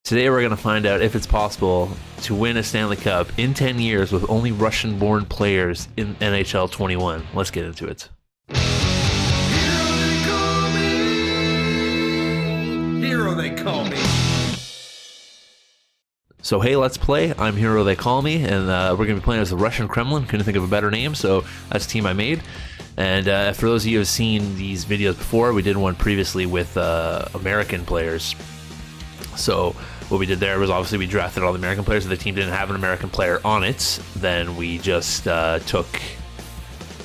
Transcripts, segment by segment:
Today we're going to find out if it's possible to win a Stanley Cup in 10 years with only Russian-born players in NHL 21. Let's get into it. Herotheycallme. So hey, let's play. I'm Herotheycallme, and we're going to be playing as the Russian Kremlin. Couldn't think of a better name, so that's the team I made. And for those of you who have seen these videos before, we did one previously with American players. So what we did there was obviously we drafted all the American players. If the team didn't have an American player on it, then we just took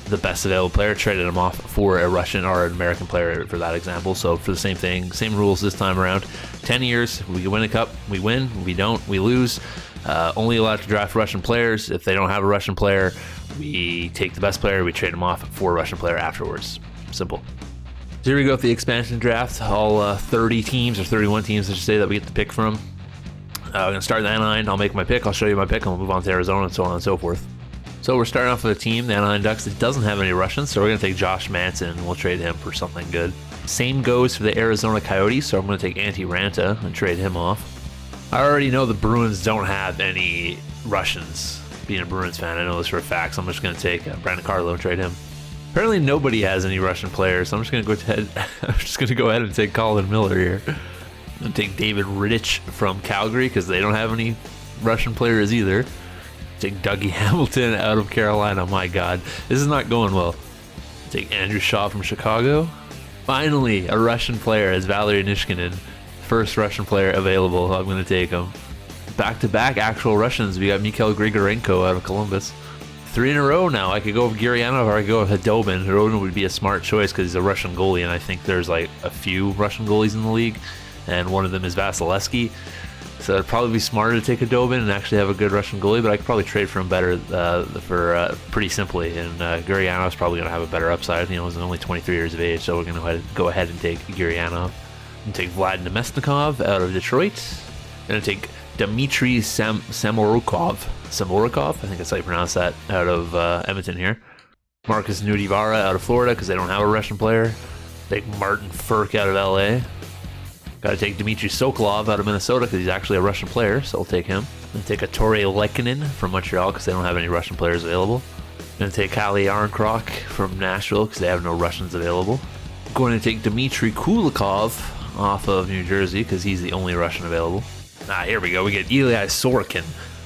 the best available player, traded him off for a Russian or an American player for that example. So for the same thing, same rules this time around. 10 years, we win a cup, we win, we don't, we lose. Only allowed to draft Russian players. If they don't have a Russian player, we take the best player, we trade him off for a Russian player afterwards. Simple. So here we go with the expansion draft. All 30 teams, or 31 teams, I should say, that we get to pick from. I'm going to start in the Anaheim. I'll make my pick. I'll show you my pick, and we'll move on to Arizona and so on and so forth. So we're starting off with a team, the Anaheim Ducks, that doesn't have any Russians, so we're going to take Josh Manson, and we'll trade him for something good. Same goes for the Arizona Coyotes, so I'm going to take Antti Ranta and trade him off. I already know the Bruins don't have any Russians. Being a Bruins fan, I know this for a fact, so I'm just going to take Brandon Carlo and trade him. Apparently nobody has any Russian players, so I'm just going to go ahead and take Colin Miller here. I'm going to take David Rittich from Calgary because they don't have any Russian players either. Take Dougie Hamilton out of Carolina. My God, this is not going well. Take Andrew Shaw from Chicago. Finally, a Russian player is Valery Nishkinin. First Russian player available. I'm going to take him. Back-to-back actual Russians. We got Mikhail Grigorenko out of Columbus. 3 in a row now. I could go with Gurianov or I could go with Khudobin. Khudobin would be a smart choice because he's a Russian goalie, and I think there's like a few Russian goalies in the league, and one of them is Vasilevsky. So it'd probably be smarter to take Khudobin and actually have a good Russian goalie, but I could probably trade for him better pretty simply. And Gurianov's probably going to have a better upside. You know, he's only 23 years of age, so we're going to go ahead and take Gurianov. And take Vlad Nemesnikov out of Detroit. Going to take Dmitry Samorukov, I think that's how you pronounce that, out of Edmonton here. Marcus Nudivara out of Florida because they don't have a Russian player. Take Martin Furk out of LA. Got to take Dmitry Sokolov out of Minnesota because he's actually a Russian player, so I'll take him. And take Ettore Lehkonen from Montreal because they don't have any Russian players available. Going to take Kalle Arnkrok from Nashville because they have no Russians available. Going to take Dmitry Kulikov off of New Jersey because he's the only Russian available. Here we go. We get Ilya Sorokin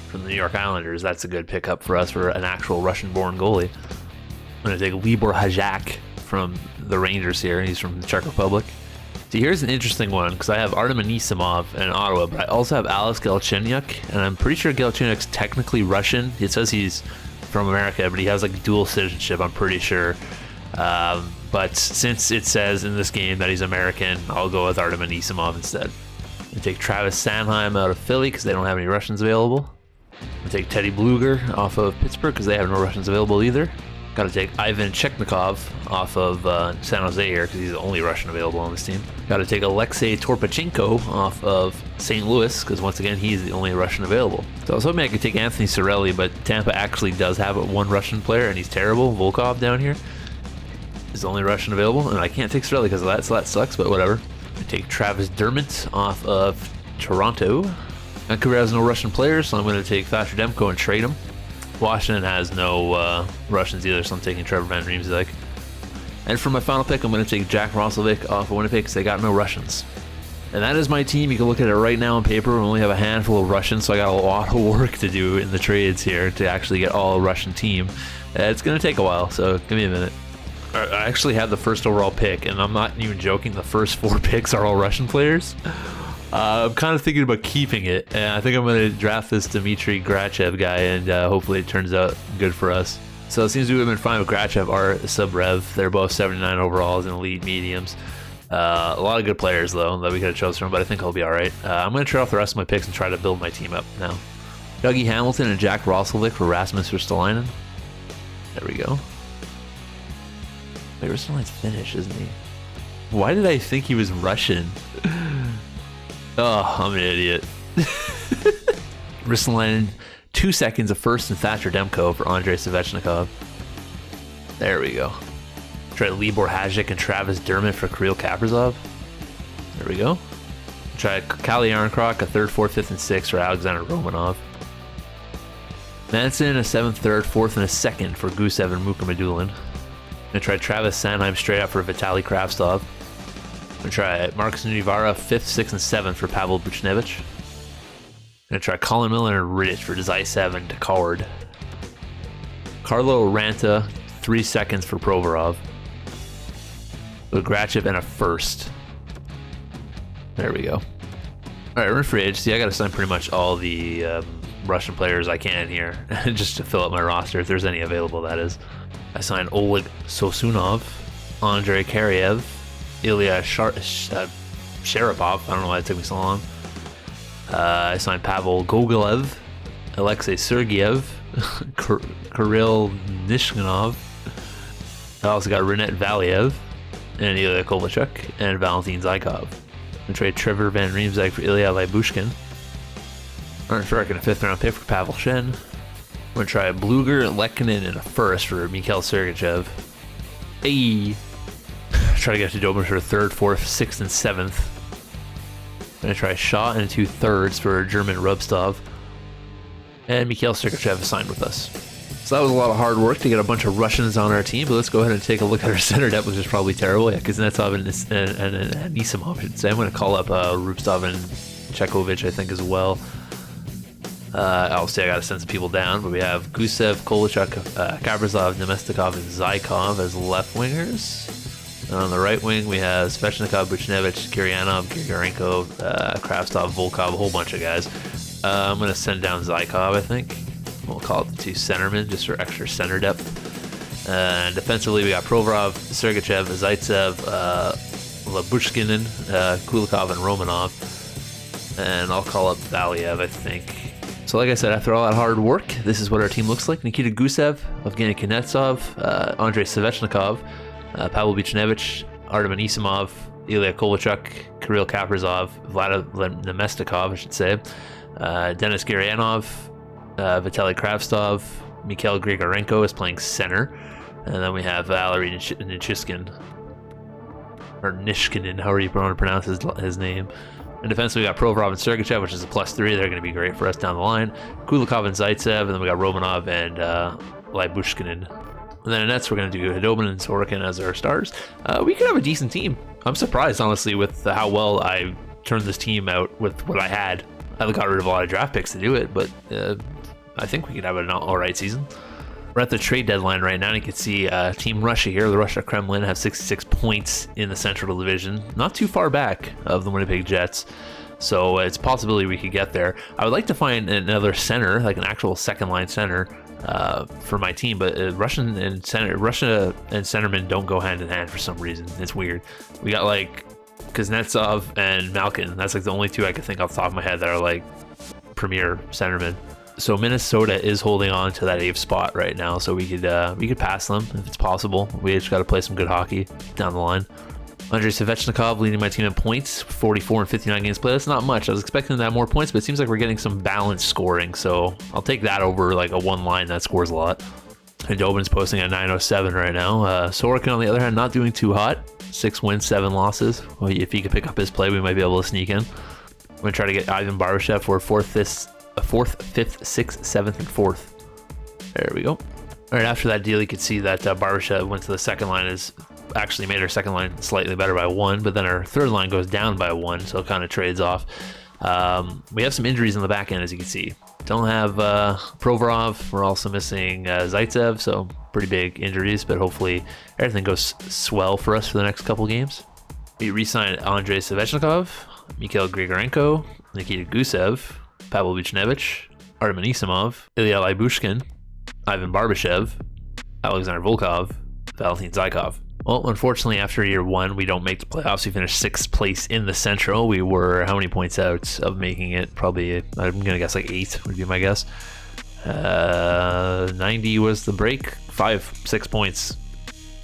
from the New York Islanders. That's a good pickup for us for an actual Russian-born goalie. I'm going to take Libor Hajek from the Rangers here. He's from the Czech Republic. See, here's an interesting one because I have Artem Anisimov in Ottawa, but I also have Alex Galchenyuk, and I'm pretty sure Galchenyuk's technically Russian. It says he's from America, but he has like dual citizenship, I'm pretty sure. But since it says in this game that he's American, I'll go with Artem Anisimov instead. And take Travis Sanheim out of Philly because they don't have any Russians available. And take Teddy Bluger off of Pittsburgh because they have no Russians available either. Got to take Ivan Cheknikov off of San Jose here because he's the only Russian available on this team. Got to take Alexei Torpachenko off of St. Louis because once again he's the only Russian available. So I was hoping I could take Anthony Cirelli, but Tampa actually does have one Russian player and he's terrible. Volkov down here is the only Russian available, and I can't take Cirelli because of that, so that sucks, but whatever. I take Travis Dermott off of Toronto. Vancouver has no Russian players, so I'm going to take Thatcher Demko and trade him. Washington has no Russians either, so I'm taking Trevor Van Riemsdyk. And for my final pick, I'm going to take Jack Roslovic off of Winnipeg because they got no Russians. And that is my team. You can look at it right now on paper. We only have a handful of Russians, so I got a lot of work to do in the trades here to actually get all a Russian team. It's going to take a while, so give me a minute. I actually have the first overall pick, and I'm not even joking. The first 4 picks are all Russian players. I'm kind of thinking about keeping it, and I think I'm going to draft this Dmitry Grachev guy, and hopefully it turns out good for us. So it seems we would have been fine with Grachev or sub-rev. They're both 79 overalls and elite mediums. A lot of good players, though, that we could have chosen from, but I think I'll be all right. I'm going to trade off the rest of my picks and try to build my team up now. Dougie Hamilton and Jack Roslovic for Rasmus Ristolainen. There we go. Wait, Ristolainen's Finnish, isn't he? Why did I think he was Russian? Oh, I'm an idiot. Ristolainen, 2 seconds of first and Thatcher Demko for Andrei Svechnikov. There we go. Trade Libor Hajek and Travis Dermott for Kirill Kaprizov. There we go. Try Kali Yarncroc, a 3rd, 4th, 5th, and 6th for Alexander Romanov. Manson, a 7th, 3rd, 4th, and a 2nd for Gusev and Muka Medulin. Gonna try Travis Sanheim straight out for Vitaly Kravtsov. Gonna try Marcus Nunivara, 5th, 6th, and 7th for Pavel Buchnevich. Gonna try Colin Miller and Riddich for Zaitsev and Decard. Carlo Ranta, 3 seconds for Provorov. Grachev and a 1st. There we go. All right, we're in free agency. I got to sign pretty much all the Russian players I can here, just to fill up my roster, if there's any available, that is. I signed Oleg Sosunov, Andrei Karyev, Ilya Sharapov. I don't know why it took me so long. I signed Pavel Gogolev, Alexei Sergeyev, Kirill Nishkinov. I also got Renat Valiev, and Ilya Kovalchuk, and Valentin Zykov. I'm trade Trevor Van Riemsdyk for Ilya Lyubushkin. Aaron Shark and a 5th round pick for Pavel Shen. I'm going to try Bluger, Lekkinen, and a 1st for Mikhail Sergachev. Hey! Try to get to Dobin for a 3rd, 4th, 6th, and 7th. I'm going to try Shaw and 2 thirds for German Rubstov. And Mikhail Sergachev is signed with us. So that was a lot of hard work to get a bunch of Russians on our team, but let's go ahead and take a look at our center depth, which is probably terrible. Yeah, Kuznetsov and Anisimov, I should say. I'm going to call up Rubstov and Chekovich, I think, as well. Obviously, I got to send some people down, but we have Gusev, Kovalchuk, Kaprizov, Nemestikov, and Zykov as left wingers. And on the right wing, we have Svechnikov, Buchnevich, Kiryanov, Grigorenko, Kravtsov, Volkov, a whole bunch of guys. I'm going to send down Zykov, I think. We'll call it the 2 centermen just for extra center depth. And defensively, we got Provorov, Sergachev, Zaitsev, Lyubushkin, Kulikov, and Romanov. And I'll call up Valiev, I think. So like I said, after all that hard work, this is what our team looks like. Nikita Gusev, Evgeny Knetsov, Andrei Svechnikov, Pavel Buchnevich, Artem Anisimov, Ilya Kovalchuk, Kirill Kaprizov, Vladimir Nemestikov, I should say, Denis Gurianov, Vitaly Kravtsov, Mikhail Grigorenko is playing center, and then we have Valery Nishkin, or Nishkinin, however you want to pronounce his name. And defensively, we got Provorov and Sergachev, which is a +3. They're going to be great for us down the line. Kulikov and Zaitsev, and then we got Romanov and Lyubushkin. And then in nets, we're going to do Khudobin and Sorokin as our stars. We could have a decent team. I'm surprised, honestly, with how well I turned this team out with what I had. I got rid of a lot of draft picks to do it, but I think we could have an all-right season. We're at the trade deadline right now, and you can see Team Russia here. The Russia Kremlin have 66 points in the Central Division, not too far back of the Winnipeg Jets. So it's a possibility we could get there. I would like to find another center, like an actual second-line center for my team, but Russia and centermen don't go hand in hand for some reason. It's weird. We got like Kuznetsov and Malkin. That's like the only 2 I can think off the top of my head that are like premier centermen. So Minnesota is holding on to that 8th spot right now, so we could pass them if it's possible. We just got to play some good hockey down the line. Andrei Svechnikov leading my team in points, 44 and 59 games played. That's not much. I was expecting to have more points, but it seems like we're getting some balanced scoring, so I'll take that over like a one line that scores a lot. And Dobin's posting at 907 right now. Sorokin, on the other hand, not doing too hot. 6 wins, 7 losses. Well, if he could pick up his play, we might be able to sneak in. I'm going to try to get Ivan Barbashev for 4th, 5th, 6th, 7th, and 4th. There we go. All right, after that deal, you could see that Barbashev went to the second line, is actually made our second line slightly better by 1, but then our third line goes down by 1, so it kind of trades off. We have some injuries in the back end, as you can see. Don't have Provorov. We're also missing Zaitsev, so pretty big injuries, but hopefully everything goes swell for us for the next couple games. We re-signed Andrei Svechnikov, Mikhail Grigorenko, Nikita Gusev, Pavel Buchnevich, Artem Anisimov, Ilya Lyubushkin, Ivan Barbashev, Alexander Volkov, Valentin Zykov. Well, unfortunately, after year 1, we don't make the playoffs. We finished 6th place in the Central. We were how many points out of making it? Probably, I'm going to guess like 8 would be my guess. 90 was the break, 6 points.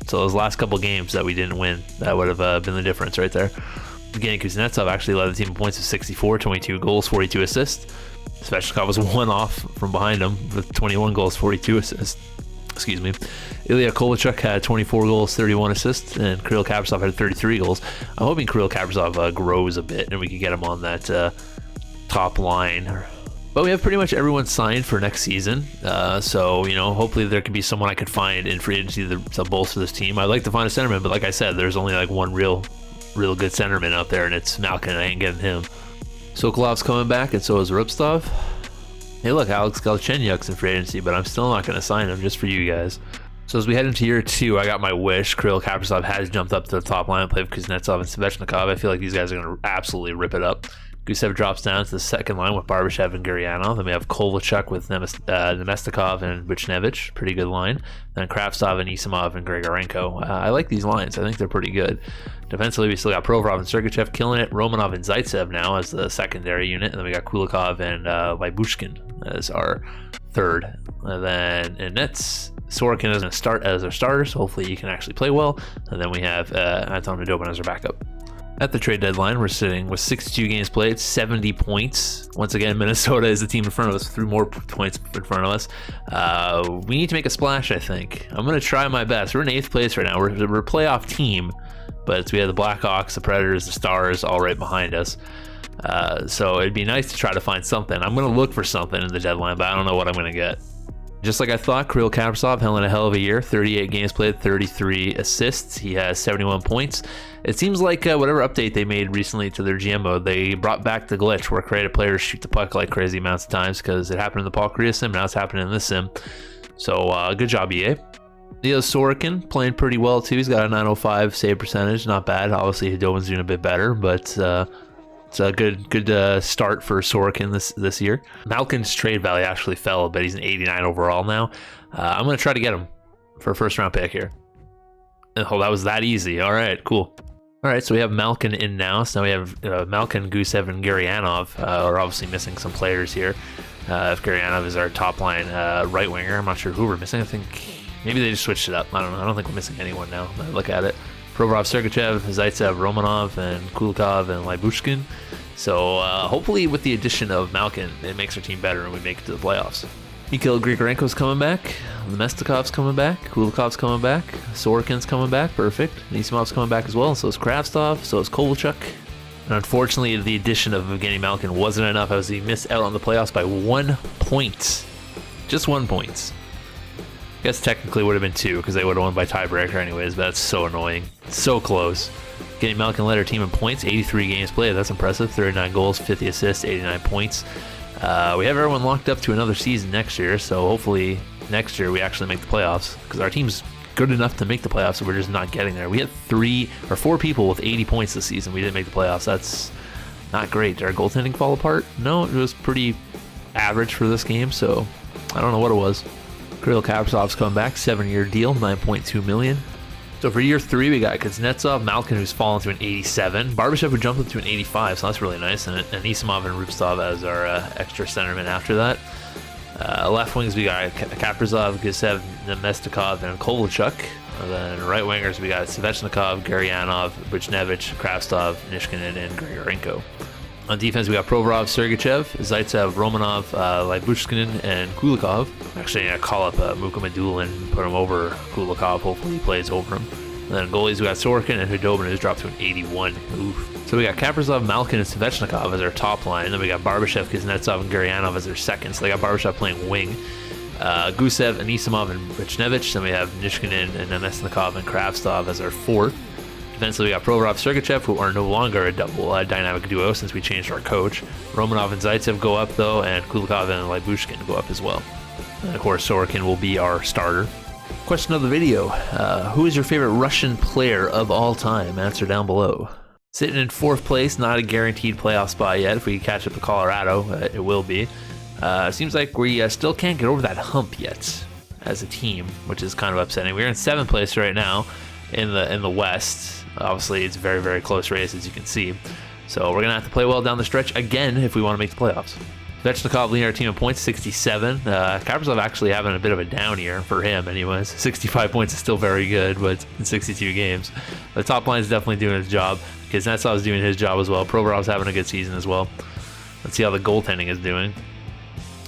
So those last couple games that we didn't win, that would have been the difference right there. Evgeny Kuznetsov actually led the team in points of 64, 22 goals, 42 assists. Svechnikov was 1 off from behind him with 21 goals, 42 assists. Excuse me. Ilya Kovalchuk had 24 goals, 31 assists, and Kirill Kaprizov had 33 goals. I'm hoping Kirill Kaprizov grows a bit and we can get him on that top line. But we have pretty much everyone signed for next season. So, you know, hopefully there can be someone I could find in free agency to bolster this team. I'd like to find a centerman, but like I said, there's only like one real good centerman out there, and it's Malkin. I ain't getting him. Sokolov's coming back, and so is Rupstov. Hey, look, Alex Galchenyuk's in free agency, but I'm still not going to sign him just for you guys. So as we head into year 2, I got my wish. Kirill Kaprizov has jumped up to the top line and played with Kuznetsov and Svechnikov. I feel like these guys are going to absolutely rip it up. Gusev drops down to the second line with Barbashev and Gurianov. Then we have Kovalchuk with Nemestikov and Buchnevich. Pretty good line. Then Kravtsov and Isamov and Grigorenko. I like these lines. I think they're pretty good. Defensively, we still got Provorov and Sergachev killing it. Romanov and Zaitsev now as the secondary unit. And then we got Kulikov and Lyubushkin as our third. And then in nets, Sorokin is going to start as our starter, so hopefully he can actually play well. And then we have Anton Khudobin as our backup. At the trade deadline, we're sitting with 62 games played, 70 points. Once again, Minnesota is the team in front of us, 3 more points in front of us. We need to make a splash, I think. I'm going to try my best. We're in 8th place right now. We're a playoff team, but we have the Blackhawks, the Predators, the Stars all right behind us. So it'd be nice to try to find something. I'm going to look for something in the deadline, but I don't know what I'm going to get. Just like I thought, Kirill Kaprizov having a hell of a year. 38 games played, 33 assists. He has 71 points. It seems like whatever update they made recently to their GM mode, they brought back the glitch where creative players shoot the puck like crazy amounts of times, because it happened in the Paul Kariya sim, now it's happening in this sim. So good job, EA. Leo Sorokin playing pretty well too. He's got a 905 save percentage, not bad. Obviously, Khudobin's doing a bit better, but it's a good start for Sorokin this year. Malkin's trade value actually fell, but he's an 89 overall now. I'm going to try to get him for a first round pick here. Oh, that was that easy. All right, cool. All right, so we have Malkin in now. So now we have Malkin, Gusev, and Gurianov. We're obviously missing some players here. If Gurianov is our top line right winger, I'm not sure who we're missing. I think maybe they just switched it up. I don't know. I don't think we're missing anyone now. Look at it. Provorov, Sergachev, Zaitsev, Romanov, and Kulikov, and Lyubushkin. So hopefully with the addition of Malkin, it makes our team better and we make it to the playoffs. Mikhail Grigorenko's coming back. Nemestikov's coming back. Kulikov's coming back. Sorokin's coming back. Perfect. Nisimov's coming back as well. So is Kravtsov. So is Kovalchuk. And unfortunately, the addition of Evgeny Malkin wasn't enough as he missed out on the playoffs by 1 point. Just 1 point. I guess technically would have been 2 because they would have won by tiebreaker anyways, but that's so annoying. So close. Getting Malkin led our team in points, 83 games played. That's impressive. 39 goals, 50 assists, 89 points. We have everyone locked up to another season next year, so hopefully next year we actually make the playoffs because our team's good enough to make the playoffs, so we're just not getting there. We had 3 or 4 people with 80 points this season. We didn't make the playoffs. That's not great. Did our goaltending fall apart? No, it was pretty average for this game, so I don't know what it was. Kirill Kaprizov's coming back, 7-year deal, $9.2 million. So for year 3, we got Kuznetsov, Malkin, who's fallen to an 87, Barbashev, who jumped up to an 85, so that's really nice, and Isamov and Rupstov as our extra centerman after that. Left wings, we got Kaprizov, Gusev, Nemestikov, and Kovalchuk. And then right wingers, we got Svechnikov, Gurianov, Buchnevich, Kravtsov, Nishkinen, and Grigorenko. On defense, we got Provorov, Sergachev, Zaitsev, Romanov, Lyubushkin, and Kulikov. Actually, I call up Mukhamadullin and put him over Kulikov. Hopefully he plays over him. And then goalies, we got Sorokin and Khudobin, who's dropped to an 81. Oof. So we got Kaprizov, Malkin, and Svechnikov as our top line. Then we got Barbashev, Kuznetsov, and Gurianov as their second. So they got Barbashev playing wing. Gusev, Anisimov, and Buchnevich. Then we have Nishkinen and Nemesnikov and Kravtsov as our fourth. Defensively, we got Provorov, Sergachev, who are no longer a double dynamic duo since we changed our coach. Romanov and Zaitsev go up, though, and Kulikov and Lyubushkin go up as well. And, of course, Sorokin will be our starter. Question of the video. Who is your favorite Russian player of all time? Answer down below. Sitting in 4th place, not a guaranteed playoff spot yet. If we catch up to Colorado, it will be. Seems like we still can't get over that hump yet as a team, which is kind of upsetting. We're in 7th place right now in the West. Obviously, it's a very, very close race, as you can see. So we're going to have to play well down the stretch again if we want to make the playoffs. Svechnikov leading our team in points, 67. Kaprizov actually having a bit of a down year for him anyways. 65 points is still very good, but in 62 games. The top line is definitely doing its job. Kuznetsov is doing his job as well. Provorov's having a good season as well. Let's see how the goaltending is doing.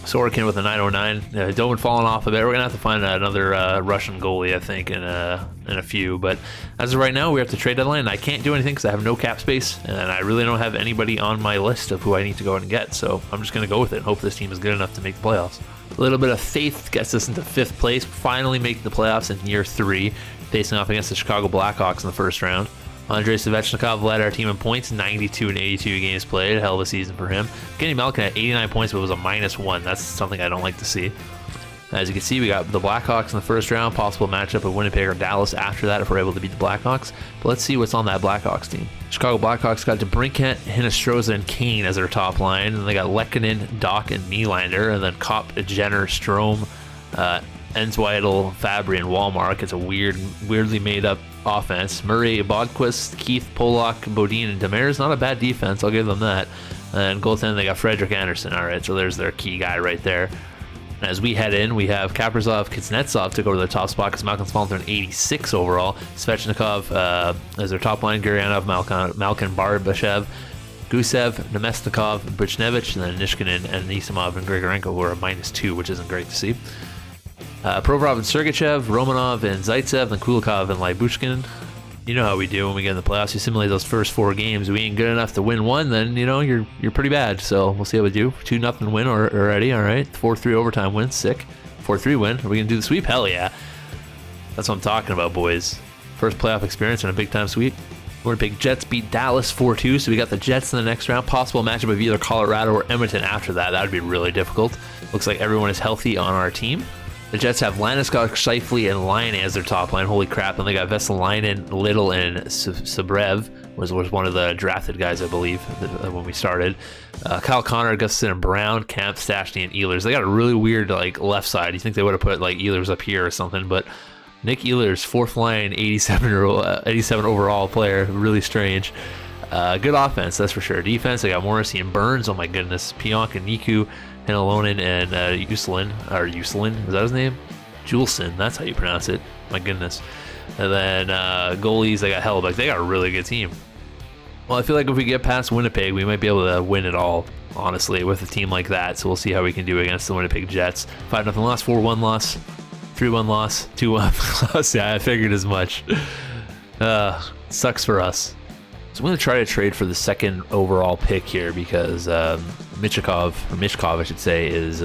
Sorokin with a 909. Dobin falling off a bit. We're gonna have to find another Russian goalie, I think, in a few. But as of right now, we're at the trade deadline. I can't do anything because I have no cap space, and I really don't have anybody on my list of who I need to go out and get. So I'm just gonna go with it and hope this team is good enough to make the playoffs. A little bit of faith gets us into 5th place. Finally making the playoffs in year 3, facing off against the Chicago Blackhawks in the first round. Andrei Svechnikov led our team in points, 92 and 82 games played. Hell of a season for him. Kenny Malkin at 89 points, but it was a -1. That's something I don't like to see. As you can see, we got the Blackhawks in the first round. Possible matchup of Winnipeg or Dallas after that if we're able to beat the Blackhawks. But let's see what's on that Blackhawks team. Chicago Blackhawks got DeBrincat, Hinostroza, and Kane as their top line. And they got Lehkonen, Doc, and Nylander. And then Kopp, Jenner, Strome, Ensweidel, Fabry, and Walmart. It's a weirdly made up offense. Murray, Bodquist, Keith, Polak, Bodine, and Demers. Not a bad defense, I'll give them that. And goaltending, they got Frederick Anderson. All right, so there's their key guy right there. As we head in, we have Kaprizov, Kuznetsov took over the top spot because Malkin's fallen through an 86 overall. Svechnikov as their top line, Gurianov, Malkin, Barbashev, Gusev, Nemesnikov, Buchnevich, and then Nishkinen and Nisimov and Grigorenko, who are a -2, which isn't great to see. Provorov and Sergachev, Romanov and Zaitsev, and Kulikov and Lybushkin. You know how we do when we get in the playoffs. You simulate those first 4 games. We ain't good enough to win one, then you're pretty bad. So we'll see how we do. 2-0 win already. All right, 4-3 overtime win. Sick. 4-3 win. Are we gonna do the sweep? Hell yeah. That's what I'm talking about, boys. First playoff experience and a big time sweep. Winnipeg Jets beat Dallas 4-2, so we got the Jets in the next round. Possible matchup of either Colorado or Edmonton after that. That would be really difficult. Looks like everyone is healthy on our team. The Jets have Landeskog, Scheifele, and Line as their top line. Holy crap. And they got Vesalainen, Little, and Sabrev was one of the drafted guys, I believe, when we started. Kyle Connor, Gustafson, and Brown, Camp, Stastny, and Ehlers. They got a really weird left side. You think they would have put Ehlers up here or something, but Nick Ehlers, 4th line, 87 overall player. Really strange. Good offense, that's for sure. Defense, they got Morrissey and Burns. Oh my goodness. Pionk and Niku, Henalonen, and Uselin, is that his name? Julesen, that's how you pronounce it. My goodness. And then goalies, they got Hellebuck. They got a really good team. Well, I feel like if we get past Winnipeg, we might be able to win it all, honestly, with a team like that. So we'll see how we can do against the Winnipeg Jets. 5-0 loss, 4-1 loss, 3-1 loss, 2-1 loss. Yeah, I figured as much. Sucks for us. So I'm going to try to trade for the 2nd overall pick here because Mishkov, I should say, is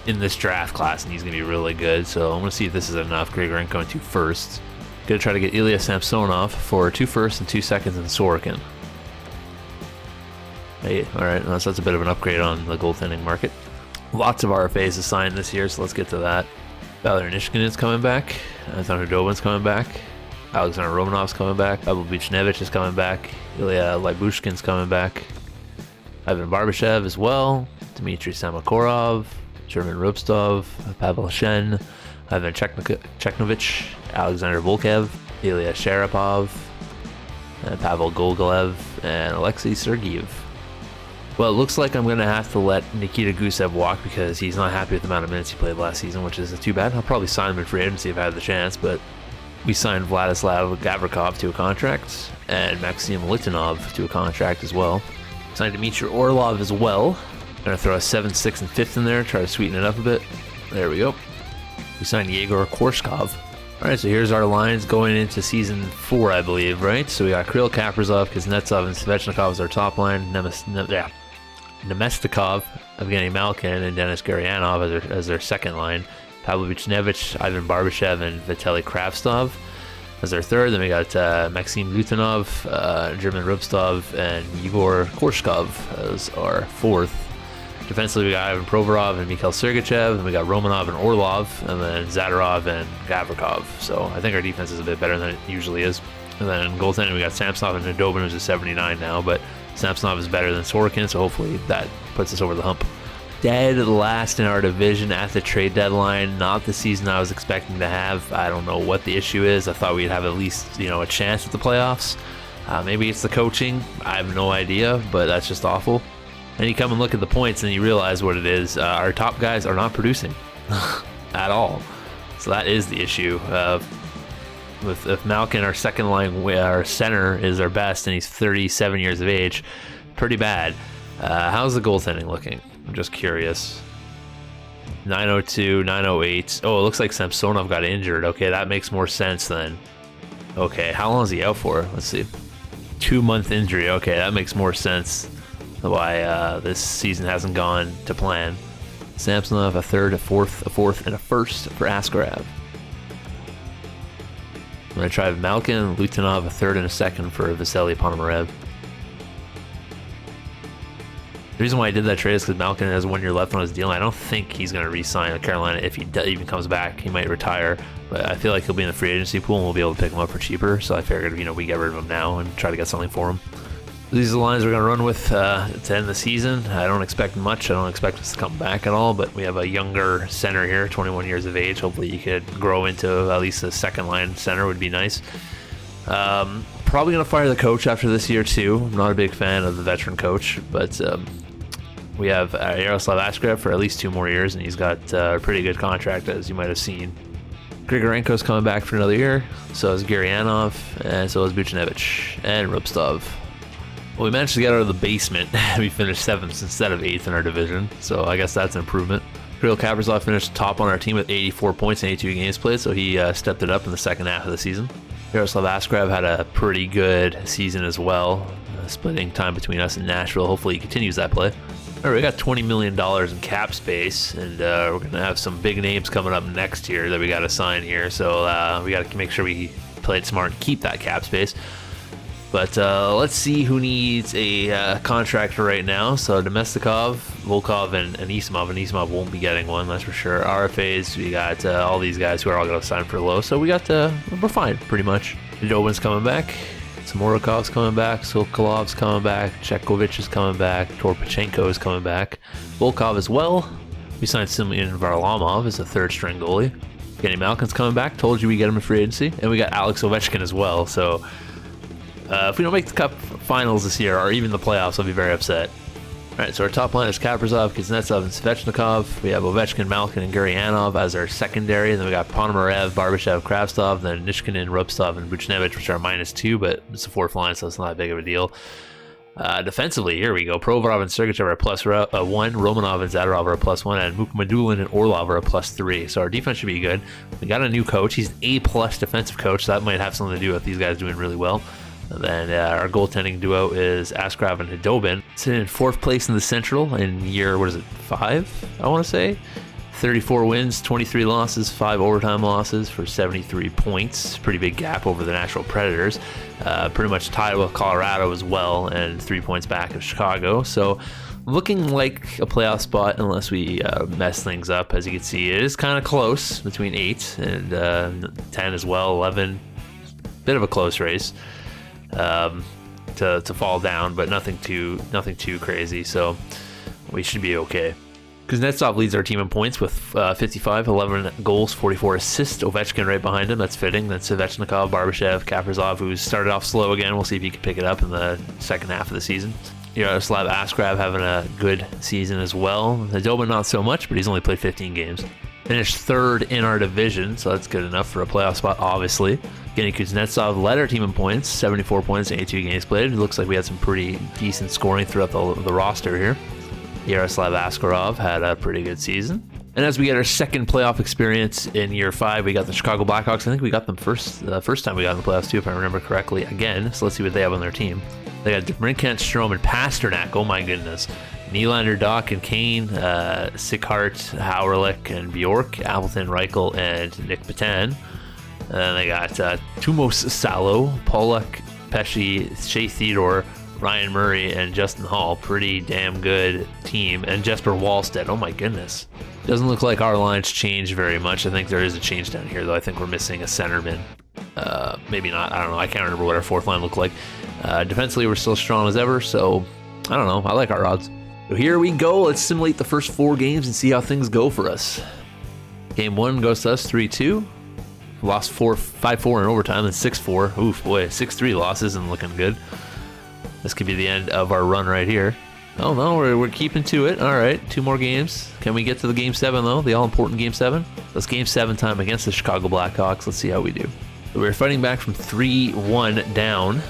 in this draft class, and he's going to be really good. So I'm going to see if this is enough. Grigorenko and 2 firsts. Going to try to get Ilya Samsonov for 2 firsts and 2 seconds and Sorokin. Hey, all right, well, so that's a bit of an upgrade on the goaltending market. Lots of RFAs assigned this year, so let's get to that. Valery Nishkinen's coming back. Anton Hudobin's coming back. Alexander Romanov's coming back. Pavel Buchnevich is coming back. Ilya Lybushkin's coming back. Ivan Barbashev as well. Dmitry Samokorov. German Rubstov. Pavel Shen. Ivan Cheknovich. Alexander Volkev. Ilya Sharapov. And Pavel Gogolev. And Alexei Sergeyev. Well, it looks like I'm going to have to let Nikita Gusev walk because he's not happy with the amount of minutes he played last season, which is too bad. I'll probably sign him in free agency if I had the chance, but we signed Vladislav Gavrikov to a contract and Maxim Litvinov to a contract as well. Signed Dmitry Orlov as well. Gonna throw a 7th, 6th, and 5th in there, try to sweeten it up a bit. There we go. We signed Yegor Korshkov. Alright, so here's our lines going into season 4, I believe, right? So we got Kirill Kaprizov, Kuznetsov, and Svechnikov as our top line. Nemestikov, Evgeny Malkin, and Denis Gurianov as their second line. Pavel Buchnevich, Ivan Barbashev, and Vitaly Kravtsov as their third. Then we got Maxim Litvinov, German Rubstov, and Yegor Korshkov as our 4th. Defensively, we got Ivan Provorov and Mikhail Sergachev, and we got Romanov and Orlov, and then Zadorov and Gavrikov. So I think our defense is a bit better than it usually is. And then goaltending, we got Samsonov and Nadobin, who's a 79 now, but Samsonov is better than Sorokin, so hopefully that puts us over the hump. Dead last in our division at the trade deadline. Not the season I was expecting to have. I don't know what the issue is. I thought we'd have at least, a chance at the playoffs. Maybe it's the coaching. I have no idea, but that's just awful. And you come and look at the points and you realize what it is. Our top guys are not producing at all. So that is the issue. If Malkin, our second line, our center, is our best and he's 37 years of age, pretty bad. How's the goaltending looking? I'm just curious. 902, 908. Oh, it looks like Samsonov got injured. Okay, that makes more sense then. Okay, how long is he out for? Let's see. 2-month injury. Okay, that makes more sense why this season hasn't gone to plan. Samsonov, a third, a fourth, and a first for Askarov. I'm going to try Malkin, Lutanov, a third and a second for Vasily Ponomarev. The reason why I did that trade is because Malkin has 1 year left on his deal. I don't think he's going to re-sign with Carolina. If he even comes back, he might retire. But I feel like he'll be in the free agency pool and we'll be able to pick him up for cheaper. So I figured, we get rid of him now and try to get something for him. These are the lines we're going to run with to end the season. I don't expect much. I don't expect us to come back at all. But we have a younger center here, 21 years of age. Hopefully you could grow into at least a second line center would be nice. Probably going to fire the coach after this year too. I'm not a big fan of the veteran coach, but we have Yaroslav Askarov for at least 2 more years, and he's got a pretty good contract, as you might have seen. Grigorenko's coming back for another year, so is Gurianov, and so is Buchnevich, and Rubstov. Well, we managed to get out of the basement. We finished 7th instead of 8th in our division, so I guess that's an improvement. Kirill Kaprizov finished top on our team with 84 points in 82 games played, so he stepped it up in the second half of the season. Yaroslav Askarov had a pretty good season as well, splitting time between us and Nashville. Hopefully he continues that play. All right, we got $20 million in cap space, and we're going to have some big names coming up next year that we got to sign here. So we got to make sure we play it smart and keep that cap space. But let's see who needs a contractor right now. So Domestikov, Volkov, and Anisimov. Anisimov won't be getting one, that's for sure. RFAs, we got all these guys who are all going to sign for low. So we're fine, pretty much. Dobin's coming back. Samorikov's coming back, Sokolov's coming back, Chekovich is coming back, Torpachenko is coming back, Volkov as well. We signed Semyon Varlamov as a third-string goalie. Kenny Malkin's coming back. Told you we get him in free agency, and we got Alex Ovechkin as well. So if we don't make the Cup finals this year, or even the playoffs, I'll be very upset. All right, so our top line is Kaprizov, Kuznetsov, and Svechnikov. We have Ovechkin, Malkin, and Gurianov as our secondary. And then we got Ponomarev, Barbashev, Kravtsov, then Nishkinin, Rubstov, and Buchnevich, which are -2, but it's a 4th line, so it's not that big of a deal. Defensively, here we go. Provorov and Sergachev are +1, Romanov and Zadorov are +1, and Mukhamadullin and Orlov are +3. So our defense should be good. We got a new coach. He's an A+ defensive coach, so that might have something to do with these guys doing really well. And then our goaltending duo is Askarov and Khudobin. It's in 4th place in the Central in year, 5, I want to say. 34 wins, 23 losses, 5 overtime losses for 73 points. Pretty big gap over the Nashville Predators. Pretty much tied with Colorado as well, and 3 points back of Chicago. So looking like a playoff spot unless we mess things up. As you can see, it is kind of close between 8 and 10 as well, 11. Bit of a close race. To fall down, but nothing too crazy, so we should be okay. Kuznetsov leads our team in points with 55, 11 goals, 44 assists. Ovechkin right behind him, that's fitting. Then Svechnikov, Barbashev, Kaprizov, who's started off slow again. We'll see if he can pick it up in the second half of the season. Yaroslav Askarov having a good season as well. Khudobin not so much, but he's only played 15 games. Finished 3rd in our division, so that's good enough for a playoff spot, obviously. Evgeny Kuznetsov led our team in points, 74 points in 82 games played. It looks like we had some pretty decent scoring throughout the roster here. Yaroslav Askarov had a pretty good season. And as we get our second playoff experience in year 5, we got the Chicago Blackhawks. I think we got them first time we got in the playoffs too, if I remember correctly, again. So let's see what they have on their team. They got DeBrincat, Strome, and Pasternak. Oh my goodness. Nylander, Doc, and Kane, Sickhart, Howrlich, and Bjork, Appleton, Reichel, and Nick Patan. And then they got Tumos Salo, Pollock, Pesci, Shea Theodore, Ryan Murray, and Justin Hall. Pretty damn good team. And Jesper Wallstedt. Oh my goodness. Doesn't look like our lines changed very much. I think there is a change down here, though. I think we're missing a centerman. Maybe not. I don't know. I can't remember what our 4th line looked like. Defensively, we're still strong as ever, so I don't know. I like our odds. So here we go. Let's simulate the first 4 games and see how things go for us. Game 1 goes to us 3-2. Lost 5-4 in overtime, then 6-4. Oof, boy, 6-3 loss isn't looking good. This could be the end of our run right here. Oh no, we're keeping to it. All right, 2 more games. Can we get to the Game 7 though? The all-important Game 7? That's Game 7 time against the Chicago Blackhawks. Let's see how we do. So we're fighting back from 3-1 down.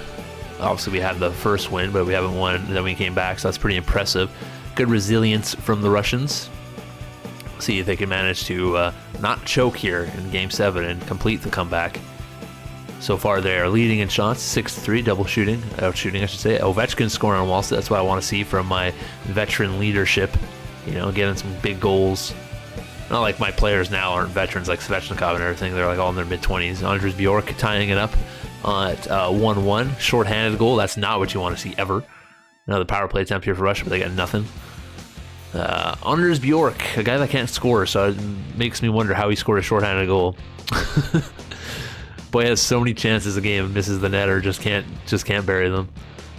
Obviously, we had the first win, but we haven't won. Then we came back, so that's pretty impressive. Good resilience from the Russians. See if they can manage to not choke here in Game 7 and complete the comeback. So far, they are leading in shots, 6-3, outshooting, I should say. Ovechkin scoring on Wallstead. That's what I want to see from my veteran leadership. You know, getting some big goals. Not like my players now aren't veterans like Svechnikov and everything. They're like all in their mid-20s. Anders Bjork tying it up at 1-1. Short-handed goal. That's not what you want to see ever. Another power play attempt here for Russia, but they got nothing. Anders Bjork, a guy that can't score, so it makes me wonder how he scored a short-handed goal. Boy has so many chances a game, misses the net or just can't bury them.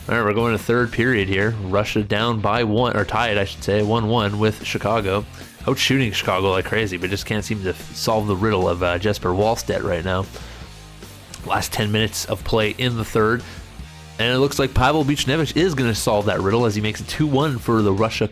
All right, we're going to third period here. Russia down by 1, or tied, I should say, 1-1 with Chicago. Out shooting Chicago like crazy, but just can't seem to solve the riddle of Jesper Wallstedt right now. Last 10 minutes of play in the third, and it looks like Pavel Buchnevich is going to solve that riddle as he makes it 2-1 for the Russia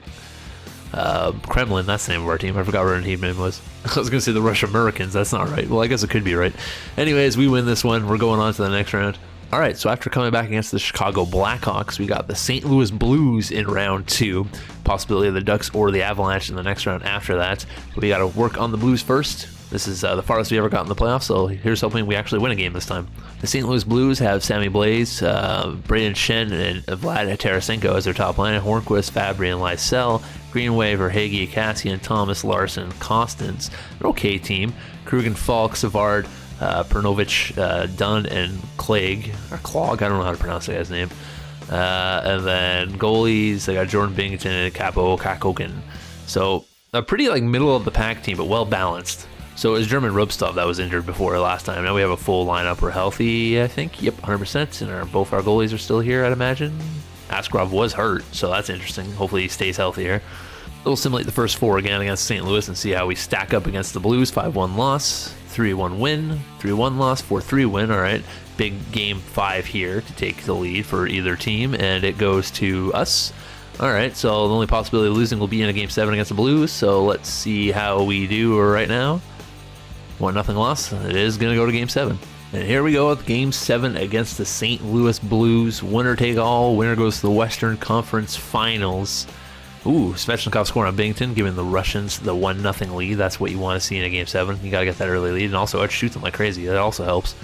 Kremlin. That's the name of our team. I forgot what our team name was. I was going to say the Russia Americans. That's not right. Well, I guess it could be right. Anyways, we win this one. We're going on to the next round. All right, so after coming back against the Chicago Blackhawks, we got the St. Louis Blues in round 2. Possibility of the Ducks or the Avalanche in the next round after that. But we got to work on the Blues first. This is the farthest we ever got in the playoffs, so here's hoping we actually win a game this time. The St. Louis Blues have Sammy Blais, Braden Shen, and Vlad Tarasenko as their top line. Hornquist, Fabry, and Lysell. Greenway, Verhage, Cassian, Thomas, Larson, Costans. An okay team. Krugen, Falk, Savard, Pernovich, Dunn, and Clegg, or Clog, I don't know how to pronounce that guy's name. And then goalies, they got Jordan Binghamton and Capo Kakokin. So a pretty like middle of the pack team, but well balanced. So it was German Rubstov that was injured before last time. Now we have a full lineup. We're healthy, I think. Yep, 100%. And both our goalies are still here, I'd imagine. Askarov was hurt, so that's interesting. Hopefully he stays healthy here. We'll simulate the first 4 again against St. Louis and see how we stack up against the Blues. 5-1 loss, 3-1 win, 3-1 loss, 4-3 win. All right, big game 5 here to take the lead for either team, and it goes to us. All right, so the only possibility of losing will be in a game 7 against the Blues, so let's see how we do right now. 1-0 loss. It is going to go to game 7. And here we go with game 7 against the St. Louis Blues. Winner take all. Winner goes to the Western Conference Finals. Ooh, Svechnikov scoring on Binghamton, giving the Russians the 1-0 lead. That's what you want to see in a game 7. You got to get that early lead, and also outshoot them like crazy. That also helps.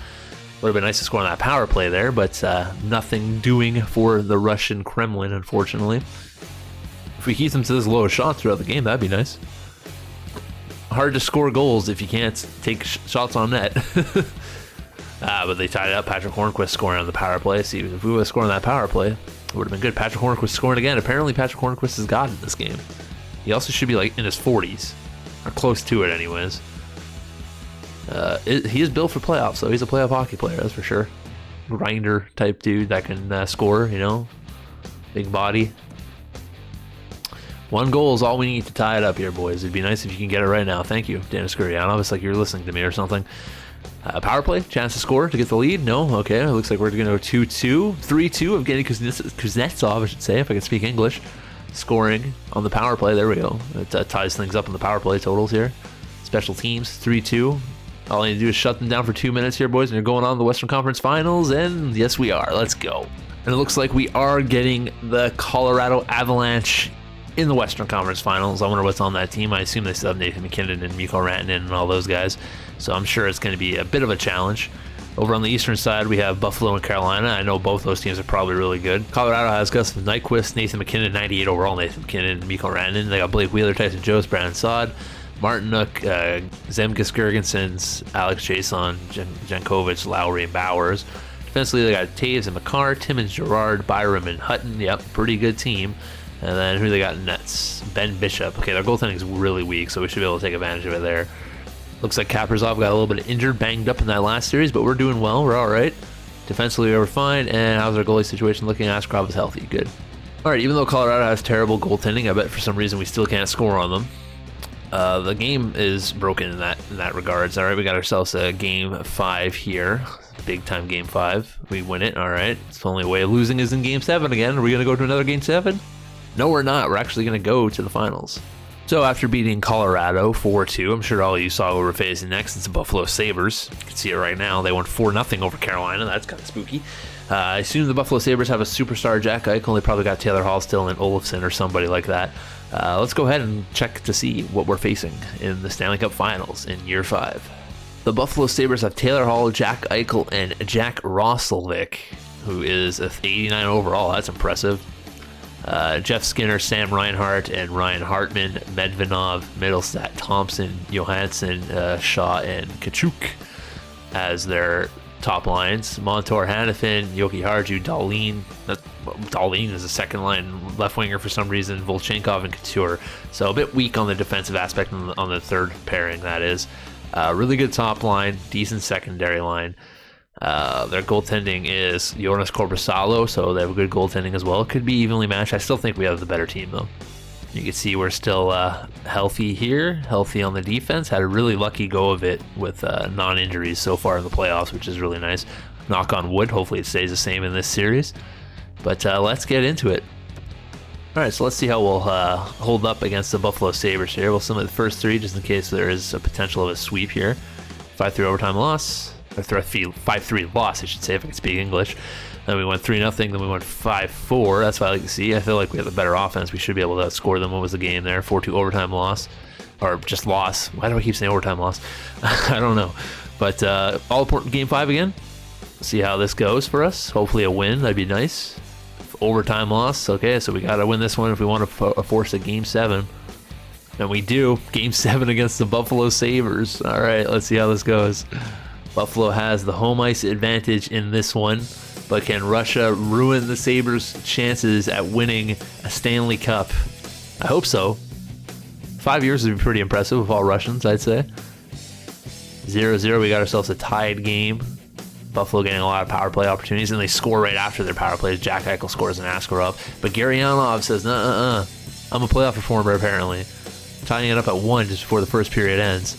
Would have been nice to score on that power play there, but nothing doing for the Russian Kremlin, unfortunately. If we keep them to this low shot throughout the game, that'd be nice. Hard to score goals if you can't take shots on net. But they tied it up. Patrick Hornquist scoring on the power play. See, if we would have scored on that power play, it would have been good. Patrick Hornquist scoring again. Apparently, Patrick Hornquist has got it this game. He also should be like in his 40s, or close to it, anyways. He is built for playoffs, so he's a playoff hockey player, that's for sure. Grinder type dude that can score, you know, big body. 1 goal is all we need to tie it up here, boys. It'd be nice if you can get it right now. Thank you, Dennis Gurianov. It's like you're listening to me or something. Power play, chance to score to get the lead. No, okay. It looks like we're going to go 2-2, 3-2 of getting Kuznetsov, I should say, if I can speak English. Scoring on the power play. There we go. It ties things up in the power play totals here. Special teams, 3-2. All you need to do is shut them down for 2 minutes here, boys, and you're going on to the Western Conference Finals, and yes, we are. Let's go. And it looks like we are getting the Colorado Avalanche in the Western Conference Finals. I wonder what's on that team. I assume they still have Nathan McKinnon and Mikko Rantanen and all those guys, so I'm sure it's going to be a bit of a challenge. Over on the eastern side, we have Buffalo and Carolina. I know both those teams are probably really good. Colorado has Gus Nyquist, Nathan McKinnon, 98 overall, Nathan McKinnon, and Mikko Rantanen. They got Blake Wheeler, Tyson Jost, Brandon Saad, Martin Nook, Zemgus Girgensons, Alex Jason, Jankovic, Lowry, and Bowers. Defensively, they got Taves and McCarr, Timmins, Gerard, Byram, and Hutton. Yep, pretty good team. And then who they got in nets? Ben Bishop. Okay, their goaltending is really weak, so we should be able to take advantage of it there. Looks like Kaprizov got a little bit injured, banged up in that last series, but we're doing well. We're all right. Defensively, we're fine. And how's our goalie situation looking? Askarov is healthy. Good. All right, even though Colorado has terrible goaltending, I bet for some reason we still can't score on them. The game is broken in that regards. All right, we got ourselves a game 5 here. Big time game 5. We win it. All right. It's the only way of losing is in game 7 again. Are we going to go to another game 7? No, we're not. We're actually going to go to the finals. So after beating Colorado 4-2, I'm sure all of you saw who we're facing next. It's the Buffalo Sabres. You can see it right now. They won 4-0 over Carolina. That's kind of spooky. I assume the Buffalo Sabres have a superstar Jack Eichel. They probably got Taylor Hall still and Olofsson or somebody like that. Let's go ahead and check to see what we're facing in the Stanley Cup Finals in Year 5. The Buffalo Sabres have Taylor Hall, Jack Eichel, and Jack Roslovic, who is 89 overall. That's impressive. Jeff Skinner, Sam Reinhart, and Ryan Hartman, Medvedov, Middlestat, Thompson, Johansson, Shaw, and Kachuk as their top lines. Montour, Hannafin, Yoki Harju, Dahlin. Dahlin is a second line left winger for some reason. Volchenkov and Couture. So a bit weak on the defensive aspect on the third pairing, that is. Really good top line, decent secondary line. Their goaltending is Jonas Korpisalo, so they have a good goaltending as well. It could be evenly matched. I still think we have the better team, though. You can see we're still healthy here, healthy on the defense. Had a really lucky go of it with non-injuries so far in the playoffs, which is really nice. Knock on wood. Hopefully it stays the same in this series. But let's get into it. All right, so let's see how we'll hold up against the Buffalo Sabres here. We'll sum up the first three just in case there is a potential of a sweep here. 5-3 overtime loss. Or 5-3 loss, I should say, if I can speak English. Then we went 3-0, then we went 5-4. That's what I like to see. I feel like we have a better offense. We should be able to score them. What was the game there? 4-2 overtime loss. Or just loss. Why do I keep saying overtime loss? I don't know. But all important game 5 again. See how this goes for us. Hopefully a win. That'd be nice. Overtime loss. Okay, so we got to win this one if we want to force a game 7. And we do. Game 7 against the Buffalo Sabres. All right, let's see how this goes. Buffalo has the home ice advantage in this one, but can Russia ruin the Sabres' chances at winning a Stanley Cup? I hope so. 5 years would be pretty impressive with all Russians, I'd say. 0-0, we got ourselves a tied game. Buffalo getting a lot of power play opportunities, and they score right after their power plays. Jack Eichel scores an Askarov, but Garyanov says, I'm a playoff performer, apparently. Tying it up at 1 just before the first period ends.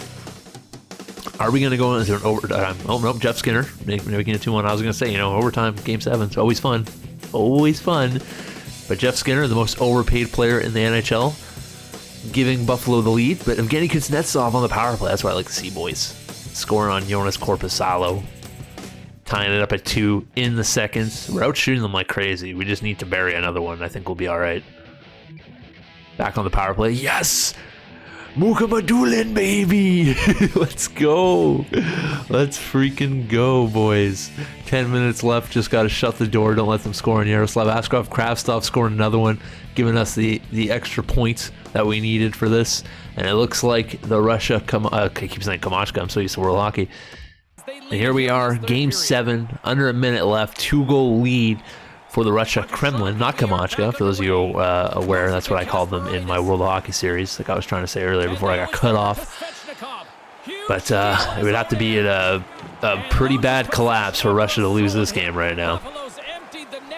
Are we going to go into an overtime? Oh, no, Jeff Skinner making it 2-1. I was going to say, overtime, game 7. It's always fun. Always fun. But Jeff Skinner, the most overpaid player in the NHL, giving Buffalo the lead. But Evgeny Kuznetsov on the power play. That's what I like to see, boys. Scoring on Jonas Korpisalo. Tying it up at 2 in the seconds. We're out shooting them like crazy. We just need to bury another one. I think we'll be all right. Back on the power play. Yes! Mukamadulin, baby! Let's go. Let's freaking go, boys. 10 minutes left. Just got to shut the door. Don't let them score on Yaroslav Askarov. Kravtsov scoring another one, giving us the extra points that we needed for this. And it looks like the Russia... I keep saying Kamachka. I'm so used to World Hockey. And here we are, Game 7. Under a minute left. 2-goal lead for the Russia Kremlin, not Kamachka, for those of you aware. That's what I called them in my World of Hockey series, like I was trying to say earlier before I got cut off. But it would have to be a pretty bad collapse for Russia to lose this game right now.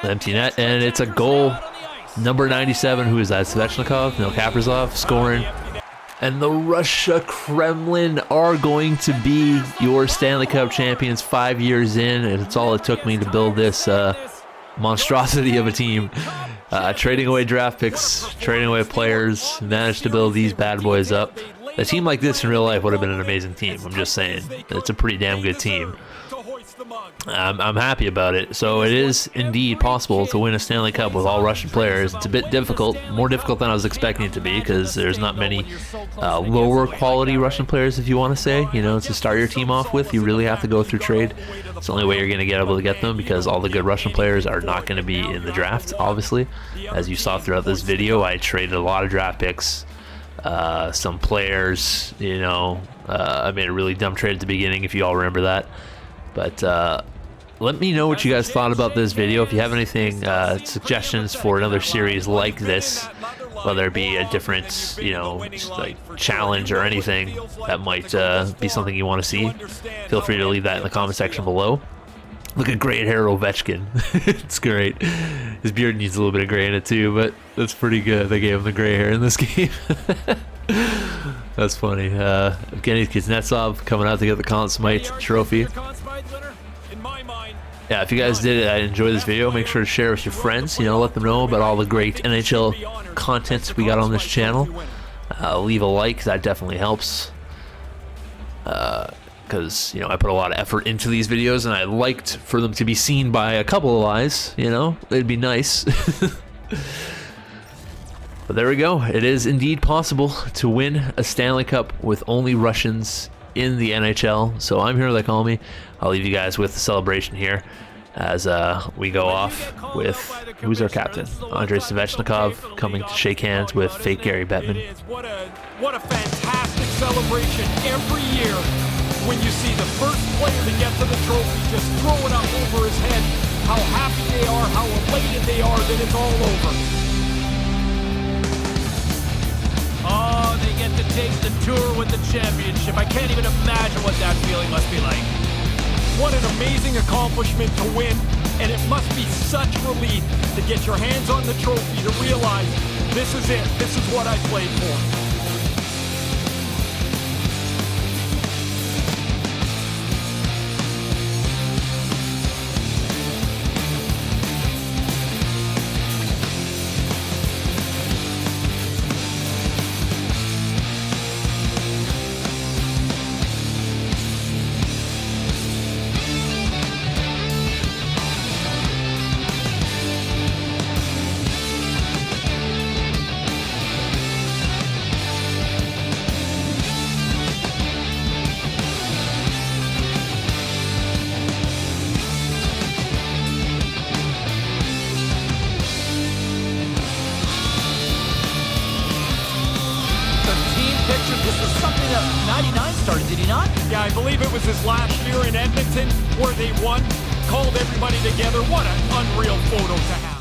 Empty net, and it's a goal. Number 97, who is that? Svechnikov? No, Kaprizov scoring. And the Russia Kremlin are going to be your Stanley Cup champions 5 years in, and it's all it took me to build this monstrosity of a team. Trading away draft picks, trading away players, managed to build these bad boys up. A team like this in real life would have been an amazing team. I'm just saying. It's a pretty damn good team. I'm happy about it. So it is indeed possible to win a Stanley Cup with all Russian players. It's a bit difficult, more difficult than I was expecting it to be, because there's not many lower quality Russian players, if you want to say. To start your team off with, you really have to go through trade. It's the only way you're going to get able to get them, because all the good Russian players are not going to be in the draft, obviously. As you saw throughout this video, I traded a lot of draft picks. Some players, I made a really dumb trade at the beginning, if you all remember that. But let me know what you guys thought about this video. If you have anything, suggestions for another series like this, whether it be a different, challenge or anything that might be something you want to see, feel free to leave that in the comment section below. Look at great hair Ovechkin. It's great. His beard needs a little bit of gray in it too, but that's pretty good. They gave him the gray hair in this game. That's funny. Evgeny Kuznetsov coming out to get the Conn Smythe trophy. Yeah, if you guys did enjoy this video, make sure to share with your friends. Let them know about all the great NHL content we got on this channel. leave a like. That definitely helps. Because, you know, I put a lot of effort into these videos, and I liked for them to be seen by a couple of eyes, you know? It'd be nice. But there we go. It is indeed possible to win a Stanley Cup with only Russians in the NHL. So I'm Herotheycallme. I'll leave you guys with the celebration here as we go off with, who's our captain? Andrei Svechnikov coming to shake hands with fake Gary Bettman. What a fantastic celebration every year when you see the first player to get to the trophy just throw it up over his head, how happy they are, how elated they are that it's all over. Oh, they get to take the tour with the championship. I can't even imagine what that feeling must be like. What an amazing accomplishment to win, and it must be such relief to get your hands on the trophy, to realize this is it, this is what I played for. 99 started, did he not? Yeah, I believe it was his last year in Edmonton where they won, called everybody together. What an unreal photo to have.